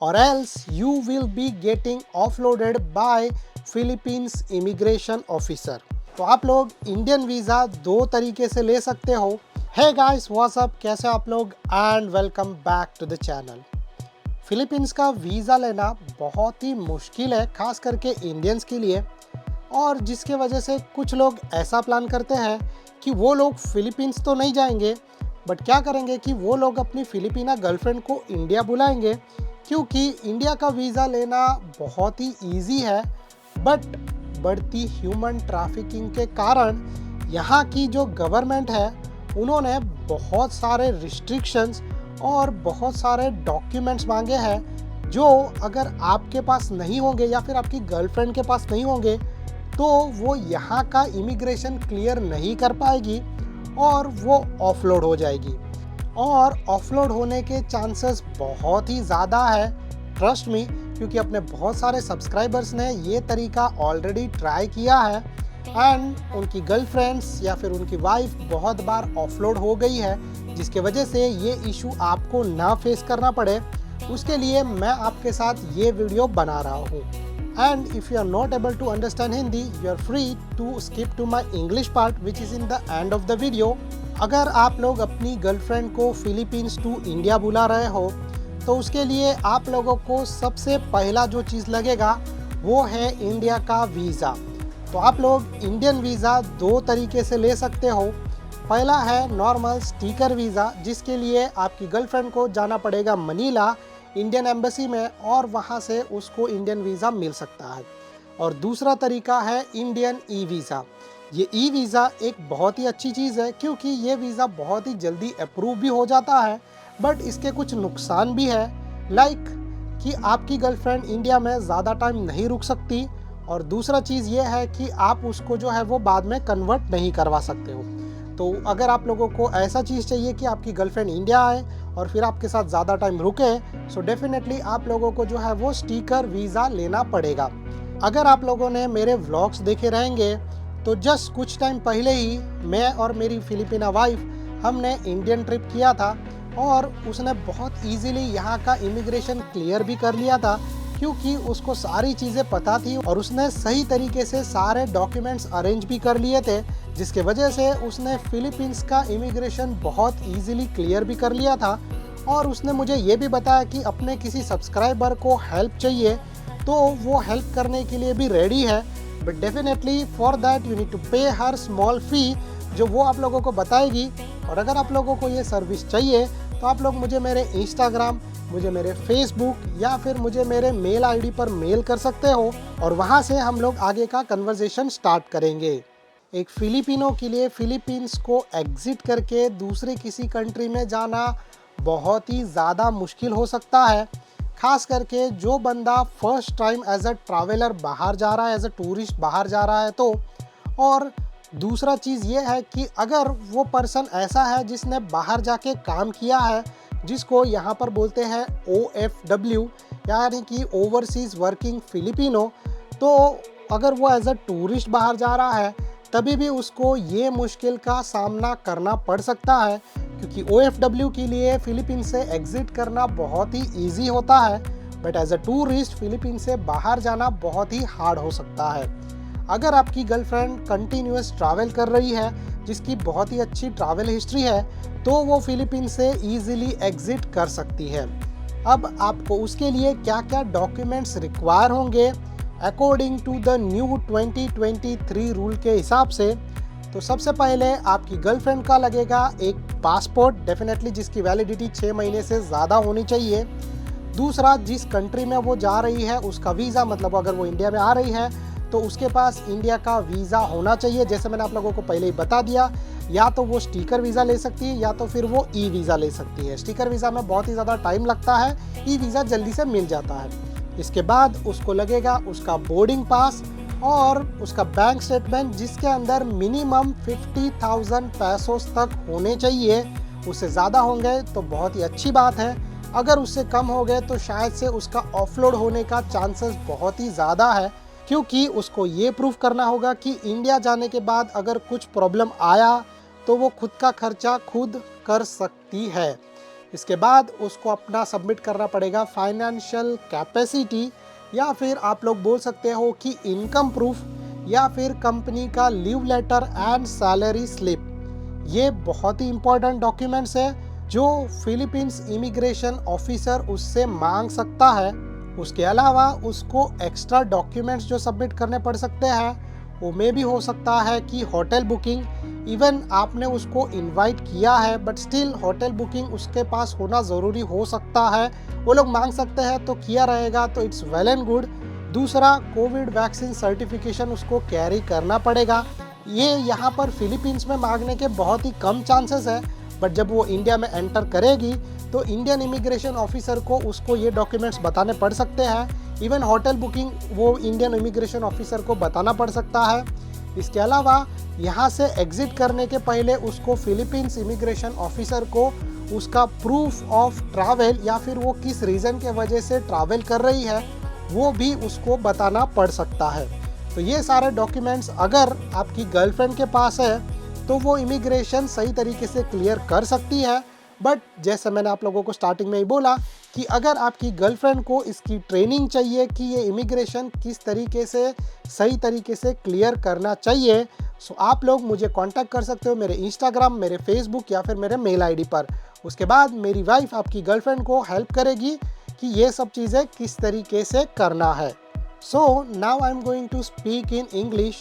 or else you will be getting offloaded by Philippines immigration officer। तो आप लोग Indian visa दो तरीके से ले सकते हो। हे गाइस व्हाट्स अप, कैसे आप लोग and welcome back to the channel. Philippines का वीज़ा लेना बहुत ही मुश्किल है, खास करके इंडियंस के लिए, और जिसके वजह से कुछ लोग ऐसा प्लान करते हैं कि वो लोग फिलीपींस तो नहीं जाएंगे, बट क्या करेंगे कि वो लोग अपनी फिलिपिना गर्लफ्रेंड को इंडिया बुलाएंगे, क्योंकि इंडिया का वीज़ा लेना बहुत ही ईजी है। बट बढ़ती ह्यूमन ट्रैफिकिंग के कारण यहाँ की जो गवर्नमेंट है उन्होंने बहुत सारे रिस्ट्रिक्शंस और बहुत सारे डॉक्यूमेंट्स मांगे हैं, जो अगर आपके पास नहीं होंगे या फिर आपकी गर्लफ्रेंड के पास नहीं होंगे तो वो यहाँ का इमिग्रेशन क्लियर नहीं कर पाएगी और वो ऑफलोड हो जाएगी। और ऑफलोड होने के चांसेस बहुत ही ज़्यादा है, ट्रस्ट मी, क्योंकि अपने बहुत सारे सब्सक्राइबर्स ने ये तरीका ऑलरेडी ट्राई किया है एंड उनकी गर्लफ्रेंड्स या फिर उनकी वाइफ बहुत बार ऑफलोड हो गई है, जिसके वजह से ये इशू आपको ना फेस करना पड़े, उसके लिए मैं आपके साथ ये वीडियो बना रहा हूँ। And if you are not able to understand Hindi, you are free to skip to my English part which is in the end of the video। अगर आप लोग अपनी गर्लफ्रेंड को फिलीपींस टू इंडिया बुला रहे हो तो उसके लिए आप लोगों को सबसे पहला जो चीज़ लगेगा वो है इंडिया का वीज़ा। तो आप लोग इंडियन वीज़ा दो तरीके से ले सकते हो। पहला है नॉर्मल स्टिकर वीज़ा, जिसके लिए आपकी गर्लफ्रेंड को जाना पड़ेगा मनीला इंडियन एम्बेसी में और वहाँ से उसको इंडियन वीज़ा मिल सकता है। और दूसरा तरीका है इंडियन ई वीज़ा। ये ई वीज़ा एक बहुत ही अच्छी चीज़ है, क्योंकि ये वीज़ा बहुत ही जल्दी अप्रूव भी हो जाता है, बट इसके कुछ नुकसान भी है, लाइक कि आपकी गर्लफ्रेंड इंडिया में ज़्यादा टाइम नहीं रुक सकती, और दूसरा चीज़ ये है कि आप उसको जो है वो बाद में कन्वर्ट नहीं करवा सकते हो। तो अगर आप लोगों को ऐसा चीज़ चाहिए कि आपकी गर्लफ्रेंड इंडिया आए और फिर आपके साथ ज़्यादा टाइम रुके, सो डेफिनेटली आप लोगों को जो है वो स्टिकर वीज़ा लेना पड़ेगा। अगर आप लोगों ने मेरे व्लॉग्स देखे रहेंगे तो जस्ट कुछ टाइम पहले ही मैं और मेरी फिलिपिना वाइफ हमने इंडियन ट्रिप किया था, और उसने बहुत ईजीली यहाँ का इमिग्रेशन क्लियर भी कर लिया था, क्योंकि उसको सारी चीज़ें पता थी और उसने सही तरीके से सारे डॉक्यूमेंट्स अरेंज भी कर लिए थे, जिसके वजह से उसने फिलीपींस का इमिग्रेशन बहुत इजीली क्लियर भी कर लिया था। और उसने मुझे ये भी बताया कि अपने किसी सब्सक्राइबर को हेल्प चाहिए तो वो हेल्प करने के लिए भी रेडी है, but definitely for that you need to pay her small फ़ी, जो वो आप लोगों को बताएगी। और अगर आप लोगों को ये सर्विस चाहिए तो आप लोग मुझे मेरे इंस्टाग्राम, मुझे मेरे फेसबुक या फिर मुझे मेरे मेल आईडी पर मेल कर सकते हो, और वहाँ से हम लोग आगे का कन्वर्सेशन स्टार्ट करेंगे। एक फिलिपिनो के लिए फिलीपींस को एग्ज़िट करके दूसरे किसी कंट्री में जाना बहुत ही ज़्यादा मुश्किल हो सकता है, खास करके जो बंदा first time as a traveller बाहर जा रहा है, एज अ टूरिस्ट बाहर जा रहा है तो। और दूसरा चीज़ ये है कि अगर वो पर्सन ऐसा है जिसने बाहर जाके काम किया है, जिसको यहाँ पर बोलते हैं OFW, यानी कि ओवरसीज़ वर्किंग फिलिपिनो, तो अगर वो एज अ टूरिस्ट बाहर जा रहा है तभी भी उसको ये मुश्किल का सामना करना पड़ सकता है, क्योंकि OFW के लिए फ़िलीपींस से एग्ज़िट करना बहुत ही ईजी होता है, but as a tourist Philippines से बाहर जाना बहुत ही हार्ड हो सकता है। अगर आपकी गर्लफ्रेंड कंटिन्यूस ट्रैवल कर रही है, जिसकी बहुत ही अच्छी ट्रैवल हिस्ट्री है, तो वो फ़िलीपींस से ईजिली एग्ज़िट कर सकती है। अब आपको उसके लिए क्या क्या डॉक्यूमेंट्स रिक्वायर होंगे according to the new 2023 rule के हिसाब से, तो सबसे पहले आपकी गर्लफ्रेंड का लगेगा एक पासपोर्ट, डेफिनेटली जिसकी वैलिडिटी 6 महीने से ज़्यादा होनी चाहिए। दूसरा, जिस कंट्री में वो जा रही है उसका वीज़ा, मतलब अगर वो इंडिया में आ रही है तो उसके पास इंडिया का वीज़ा होना चाहिए। जैसे मैंने आप लोगों को पहले ही बता दिया, या तो वो स्टिकर वीज़ा ले सकती है या तो फिर वो ई वीज़ा ले सकती है। स्टिकर वीज़ा में बहुत ही ज़्यादा टाइम लगता है, ई वीज़ा जल्दी से मिल जाता है। इसके बाद उसको लगेगा उसका बोर्डिंग पास और उसका बैंक स्टेटमेंट, जिसके अंदर मिनिमम 50,000 पैसों तक होने चाहिए। उससे ज़्यादा होंगे तो बहुत ही अच्छी बात है, अगर उससे कम हो गए तो शायद से उसका ऑफलोड होने का चांसेस बहुत ही ज़्यादा है, क्योंकि उसको ये प्रूव करना होगा कि इंडिया जाने के बाद अगर कुछ प्रॉब्लम आया तो वो खुद का खर्चा खुद कर सकती है। इसके बाद उसको अपना सबमिट करना पड़ेगा फाइनेंशियल कैपेसिटी, या फिर आप लोग बोल सकते हो कि इनकम प्रूफ, या फिर कंपनी का leave letter and salary slip. ये बहुत ही इंपॉर्टेंट डॉक्यूमेंट्स है जो फिलीपींस इमिग्रेशन ऑफिसर उससे मांग सकता है। उसके अलावा उसको एक्स्ट्रा डॉक्यूमेंट्स जो सबमिट करने पड़ सकते हैं, वो में भी हो सकता है कि होटल बुकिंग। इवन आपने उसको इनवाइट किया है बट स्टिल होटल बुकिंग उसके पास होना ज़रूरी हो सकता है, वो लोग मांग सकते हैं, तो किया रहेगा तो इट्स वेल एंड गुड। दूसरा, कोविड वैक्सीन सर्टिफिकेशन उसको कैरी करना पड़ेगा। ये यहाँ पर फिलीपींस में मांगने के बहुत ही कम चांसेस है, बट जब वो इंडिया में एंटर करेगी तो इंडियन इमिग्रेशन ऑफिसर को उसको ये डॉक्यूमेंट्स बताने पड़ सकते हैं। इवन होटल बुकिंग वो इंडियन इमिग्रेशन ऑफिसर को बताना पड़ सकता है। इसके अलावा यहाँ से एग्जिट करने के पहले उसको फिलीपींस इमिग्रेशन ऑफिसर को उसका प्रूफ ऑफ ट्रैवल, या फिर वो किस रीज़न के वजह से ट्रैवल कर रही है, वो भी उसको बताना पड़ सकता है। तो ये सारे डॉक्यूमेंट्स अगर आपकी गर्लफ्रेंड के पास है तो वो इमिग्रेशन सही तरीके से क्लियर कर सकती है। बट जैसे मैंने आप लोगों को स्टार्टिंग में ही बोला कि अगर आपकी गर्लफ्रेंड को इसकी ट्रेनिंग चाहिए कि ये इमिग्रेशन किस तरीके से सही तरीके से क्लियर करना चाहिए, सो आप लोग मुझे कांटेक्ट कर सकते हो मेरे इंस्टाग्राम, मेरे फेसबुक या फिर मेरे मेल आईडी पर। उसके बाद मेरी वाइफ आपकी गर्लफ्रेंड को हेल्प करेगी कि ये सब चीज़ें किस तरीके से करना है। So now I'm going to speak in English.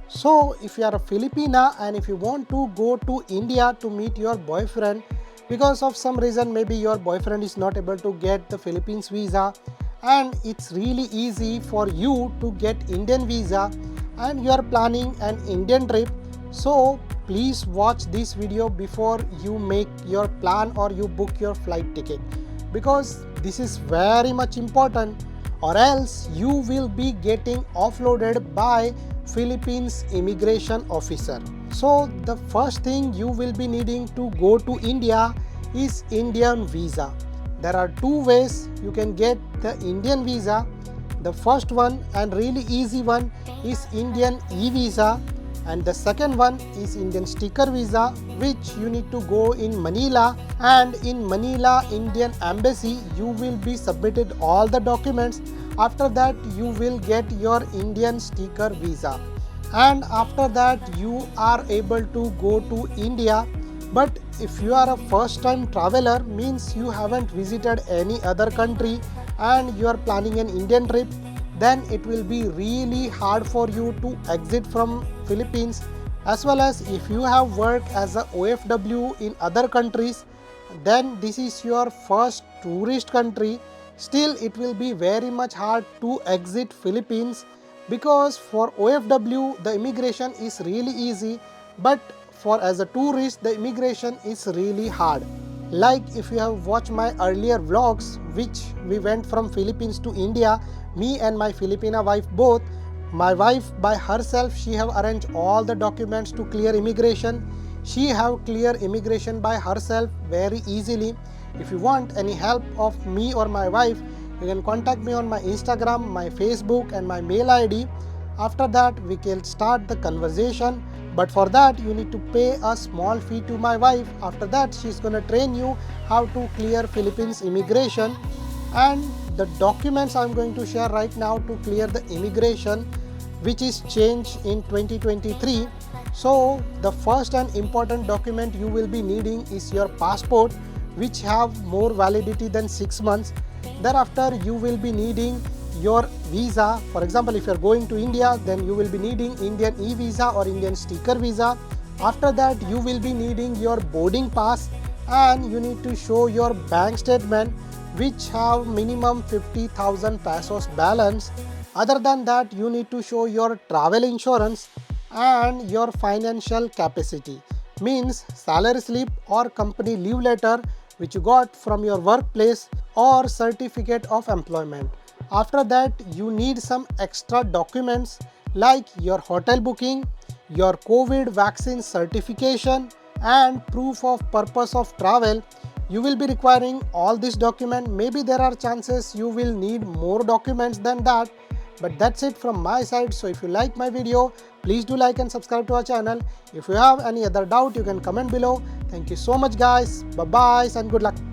So if you are a Filipina and if you want to go to India to meet your boyfriend, because of some reason maybe your boyfriend is not able to get the Philippines visa, and it's really easy for you to get Indian visa and you are planning an Indian trip, so please watch this video before you make your plan or you book your flight ticket, because this is very much important, or else you will be getting offloaded by Philippines immigration officer. So the first thing you will be needing to go to India is Indian visa. There are two ways you can get the Indian visa. The first one and really easy one is Indian e-visa, and the second one is Indian sticker visa, which you need to go in Manila, and in Manila Indian Embassy you will be submitted all the documents. After that you will get your Indian sticker visa, and after that you are able to go to India. But if you are a first time traveler, means you haven't visited any other country and you are planning an Indian trip, then it will be really hard for you to exit from Philippines. As well as if you have worked as a OFW in other countries, then this is your first tourist country. Still it will be very much hard to exit Philippines, because for OFW the immigration is really easy, but for as a tourist the immigration is really hard. Like if you have watched my earlier vlogs, which we went from Philippines to India, me and my Filipina wife both. My wife by herself, she have arranged all the documents to clear immigration. She have clear immigration by herself very easily. If you want any help of me or my wife, you can contact me on my Instagram, my Facebook and my mail ID. After that we can start the conversation, but for that you need to pay a small fee to my wife. After that she's gonna train you how to clear Philippines immigration. And the documents I'm going to share right now to clear the immigration, which is changed in 2023. So the first and important document you will be needing is your passport, which have more validity than 6 months. Thereafter you will be needing your visa. For example, if you are going to India, then you will be needing Indian e-visa or Indian sticker visa. After that you will be needing your boarding pass, and you need to show your bank statement which have minimum 50,000 pesos balance. Other than that you need to show your travel insurance and your financial capacity, means salary slip or company leave letter which you got from your workplace or certificate of employment. After that you need some extra documents like your hotel booking, your COVID vaccine certification and proof of purpose of travel. You will be requiring all this document. Maybe there are chances you will need more documents than that, but that's it from my side. So if you like my video, please do like and subscribe to our channel. If you have any other doubt, you can comment below. Thank you so much guys. Bye bye and good luck.